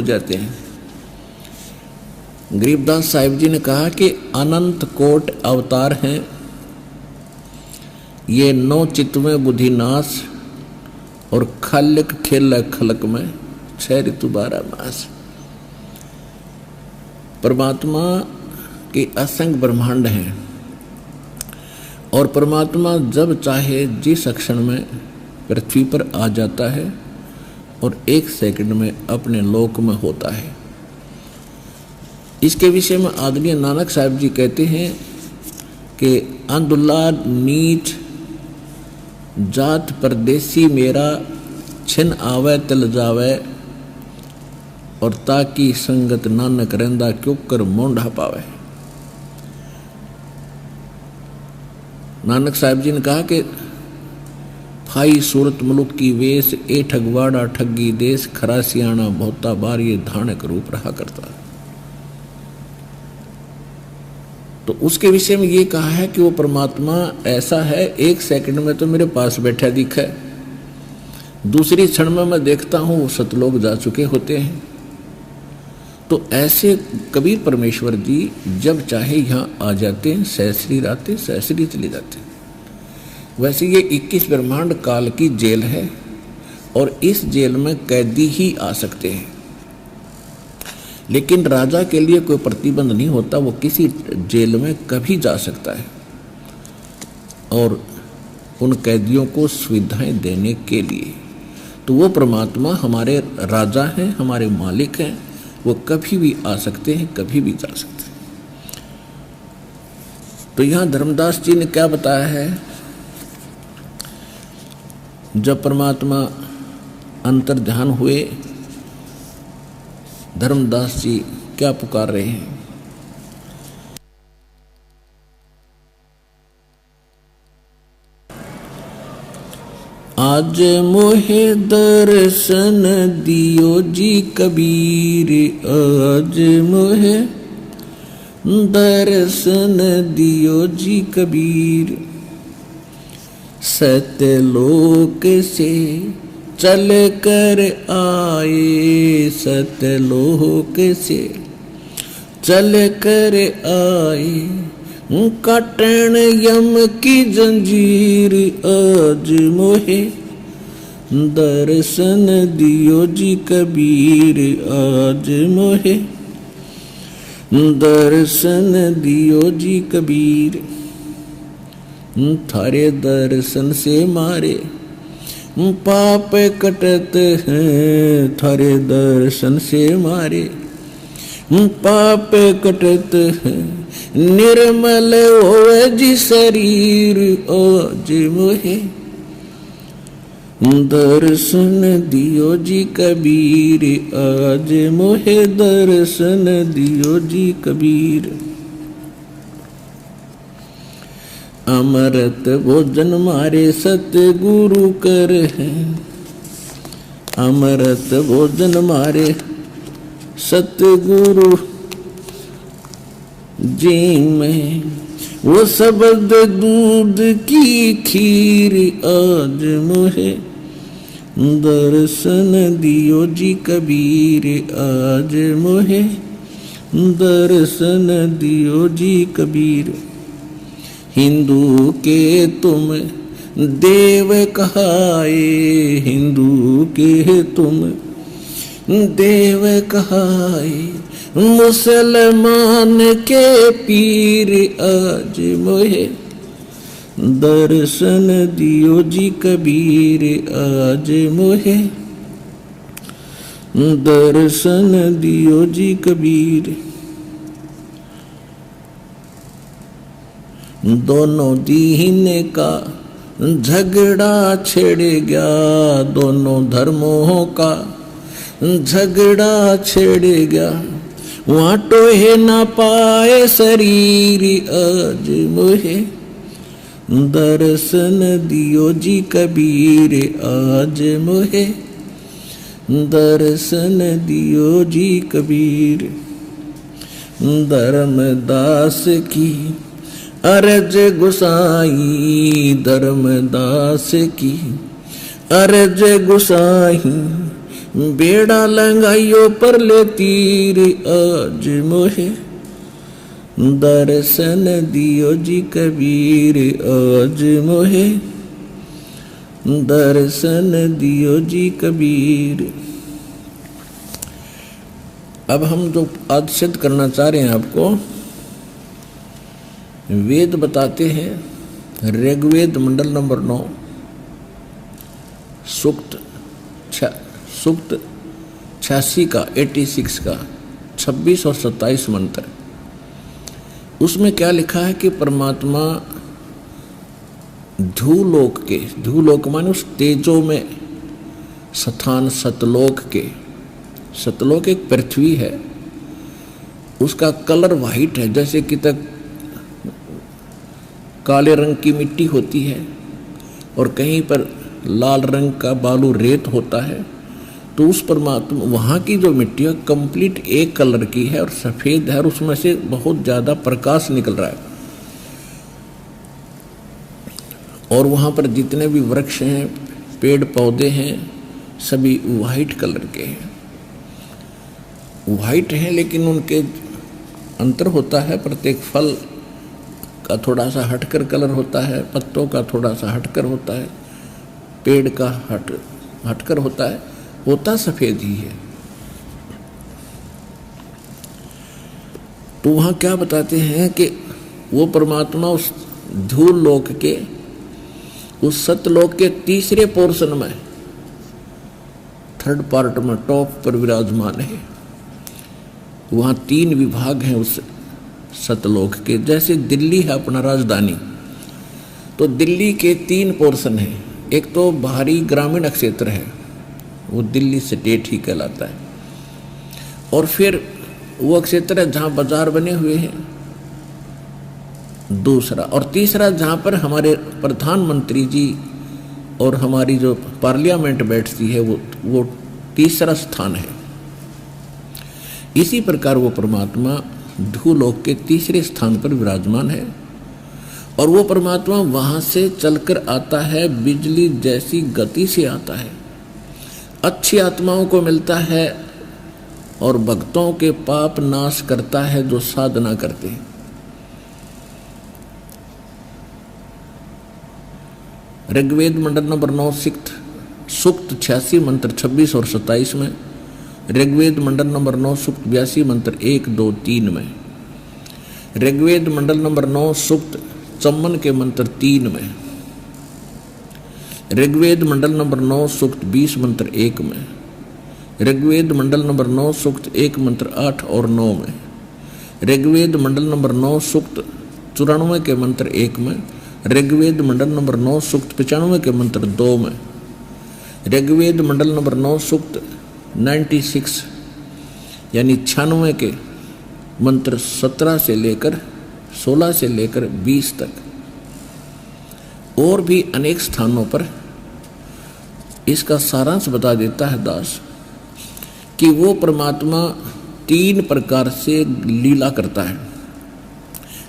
जाते हैं। गरीबदास साहिब जी ने कहा कि अनंत कोट अवतार हैं, ये 9 चित्त में बुद्धिनाश, और खलक खेल खलक में 6 ऋतु 12 मास। परमात्मा के असंख्य ब्रह्मांड हैं, और परमात्मा जब चाहे जिस क्षण में पृथ्वी पर आ जाता है और 1 सेकंड में अपने लोक में होता है। इसके विषय में आदरणीय नानक साहब जी कहते हैं कि अंधुल्ला नीच जात परदेसी मेरा, छिन आवे तिल जावे, और ताकि संगत नानक रहंदा क्यों कर मोंढा पावे। नानक साहब जी ने कहा कि फाई सूरत मुलुक की वेश, ए ठगवाड़ा ठगी देश, खरा सियाणा बहुता बार ये धानक रूप रहा करता। तो उसके विषय में ये कहा है कि वो परमात्मा ऐसा है, 1 सेकंड में तो मेरे पास बैठा दिखा है, दूसरी क्षण में मैं देखता हूँ वो सतलोक जा चुके होते हैं। तो ऐसे कबीर परमेश्वर जी जब चाहे यहाँ आ जाते हैं, सहस्री आते सहस्री चले जाते हैं। वैसे ये 21 ब्रह्मांड काल की जेल है, और इस जेल में कैदी ही आ सकते हैं। लेकिन राजा के लिए कोई प्रतिबंध नहीं होता, वो किसी जेल में कभी जा सकता है, और उन कैदियों को सुविधाएं देने के लिए। तो वो परमात्मा हमारे राजा हैं, हमारे मालिक हैं, वो कभी भी आ सकते हैं, कभी भी जा सकते हैं। तो यहाँ धर्मदास जी ने क्या बताया है, जब परमात्मा अंतर ध्यान हुए, धर्मदास जी क्या पुकार रहे हैं। आज मोहे दर्शन दियो जी कबीर, आज मोहे दर्शन दियो जी कबीर, सतलोक से चल कर आए, सतलोक से चल कर आए, काटन यम की जंजीर, आज मोहे दर्शन दियो जी कबीर, आज मोहे दर्शन दियो जी कबीर, थारे दर्शन से मारे पाप कटत हैं, थारे दर्शन से मारे पाप कटत हैं, निर्मल होवे जी शरीर, आज मोहे दर्शन दियो जी कबीर, आज मोहे दर्शन दियो जी कबीर। अमृत भोजन मारे सतगुरु कर हैं, अमृत भोजन मारे सतगुरु जी में, वो शब्द दूध की खीर, आज मोहे दर्शन दियो जी कबीर, आज मोहे दर्शन दियो जी कबीर। हिंदू के तुम देव कहाए, हिंदू के तुम देव कहाए, मुसलमान के पीर, आज मोहे दर्शन दियो जी कबीर, आज मोहे दर्शन दियो जी कबीर। दोनों दीन का झगड़ा छिड़ गया, दोनों धर्मों का झगड़ा छिड़ गया, वहाँ टोहे ना पाए शरीर, आज मोहे दर्शन दियो जी कबीर, आज मोहे दर्शन दियो जी कबीर। धर्मदास की अर्ज गुसाई, धर्मदास की अर्ज गुसाई, बेड़ा लंगाइयो पर ले तीर आज मोहे, दर्शन दियो जी कबीर आज मोहे, दर्शन दियो जी कबीर। अब हम जो आज सिद्ध करना चाह रहे हैं आपको, वेद बताते हैं ऋग्वेद मंडल नंबर 9 सूक्त 86 का 86 का 26 और 27 मंत्र। उसमें क्या लिखा है कि परमात्मा ध्रुलोक के, ध्रुलोक माने उस तेजो में स्थान सतलोक के, सतलोक एक पृथ्वी है, उसका कलर वाइट है, जैसे कि तक काले रंग की मिट्टी होती है और कहीं पर लाल रंग का बालू रेत होता है, तो उस परमात्मा वहाँ की जो मिट्टी है कंप्लीट एक कलर की है और सफ़ेद है और उसमें से बहुत ज़्यादा प्रकाश निकल रहा है। और वहाँ पर जितने भी वृक्ष हैं, पेड़ पौधे हैं, सभी वाइट कलर के हैं। वाइट हैं लेकिन उनके अंतर होता है, प्रत्येक फल का थोड़ा सा हटकर कलर होता है, पत्तों का थोड़ा सा हटकर होता है, पेड़ का हटकर होता सफ़ेद ही है। तो वहाँ क्या बताते हैं कि वो परमात्मा उस ध्रुव लोक के, उस सतलोक के तीसरे पोर्शन में, थर्ड पार्ट में टॉप पर विराजमान है। वहाँ 3 विभाग हैं उस सतलोक के। जैसे दिल्ली है अपना राजधानी, तो दिल्ली के 3 पोर्शन हैं। एक तो बाहरी ग्रामीण क्षेत्र है, वो दिल्ली स्टेट ही कहलाता है, और फिर वो क्षेत्र है जहाँ बाजार बने हुए हैं, दूसरा, और तीसरा जहाँ पर हमारे प्रधानमंत्री जी और हमारी जो पार्लियामेंट बैठती है वो तीसरा स्थान है। इसी प्रकार वो परमात्मा ध्रुलोक के तीसरे स्थान पर विराजमान है और वो परमात्मा वहाँ से चलकर आता है, बिजली जैसी गति से आता है, अच्छी आत्माओं को मिलता है और भक्तों के पाप नाश करता है जो साधना करते हैं। ऋग्वेद मंडल नंबर 9 सूक्त 86 मंत्र 26 और 27 में, ऋग्वेद मंडल नंबर 9 सूक्त 82 मंत्र 1, 2, 3 में, ऋग्वेद मंडल नंबर 9 सूक्त 54 के मंत्र 3 में, ऋग्वेद मंडल नंबर 9 सूक्त 20 मंत्र 1 में, ऋग्वेद मंडल नंबर 9 सूक्त 1 मंत्र 8 और 9 में, ऋग्वेद मंडल नंबर 9 सूक्त 94 के मंत्र 1 में, ऋग्वेद मंडल नंबर 9 सूक्त 95 के मंत्र 2 में, ऋग्वेद मंडल नंबर 9 सूक्त 96 यानी 96 के मंत्र 17 से लेकर 16 से लेकर 20 तक, और भी अनेक स्थानों पर इसका सारांश बता देता है दास कि वो परमात्मा 3 प्रकार से लीला करता है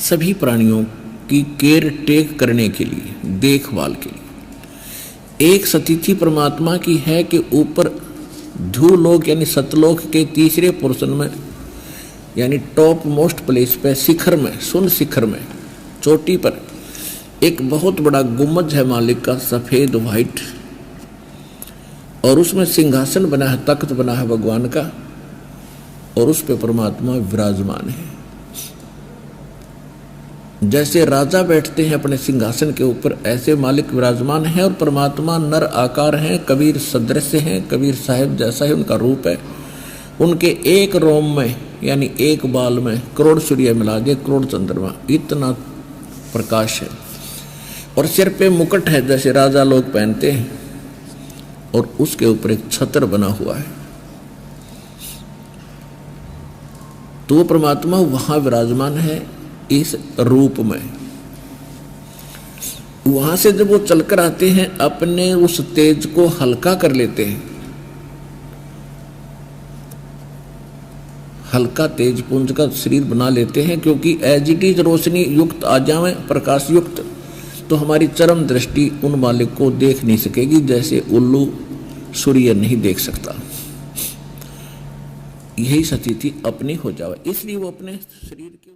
सभी प्राणियों की केयर टेक करने के लिए, देखभाल के लिए। एक स्थिति परमात्मा की है कि ऊपर ध्रुलोक यानी सतलोक के तीसरे पोर्शन में, यानी टॉप मोस्ट प्लेस पे, शिखर में, सुन शिखर में, चोटी पर एक बहुत बड़ा गुम्बद है मालिक का, सफ़ेद वाइट, और उसमें सिंहासन बना है, तख्त बना है भगवान का, और उस पे परमात्मा विराजमान है। जैसे राजा बैठते हैं अपने सिंहासन के ऊपर, ऐसे मालिक विराजमान हैं और परमात्मा नर आकार हैं, कबीर सदृश हैं, कबीर साहिब जैसा ही उनका रूप है। उनके एक रोम में यानी एक बाल में करोड़ सूर्य मिला दे, करोड़ चंद्रमा, इतना प्रकाश है। और सिर पे मुकुट है जैसे राजा लोग पहनते हैं, और उसके ऊपर एक छत्र बना हुआ है। तो वो परमात्मा वहां विराजमान है इस रूप में। वहां से जब वो चलकर आते हैं, अपने उस तेज को हल्का कर लेते हैं, हल्का तेज पुंज का शरीर बना लेते हैं, क्योंकि एज इट इज रोशनी युक्त आ जाए, प्रकाश युक्त, तो हमारी चरम दृष्टि उन मालिक को देख नहीं सकेगी, जैसे उल्लू सूर्य नहीं देख सकता। यही स्थिति अपनी हो जावे, इसलिए वो अपने शरीर के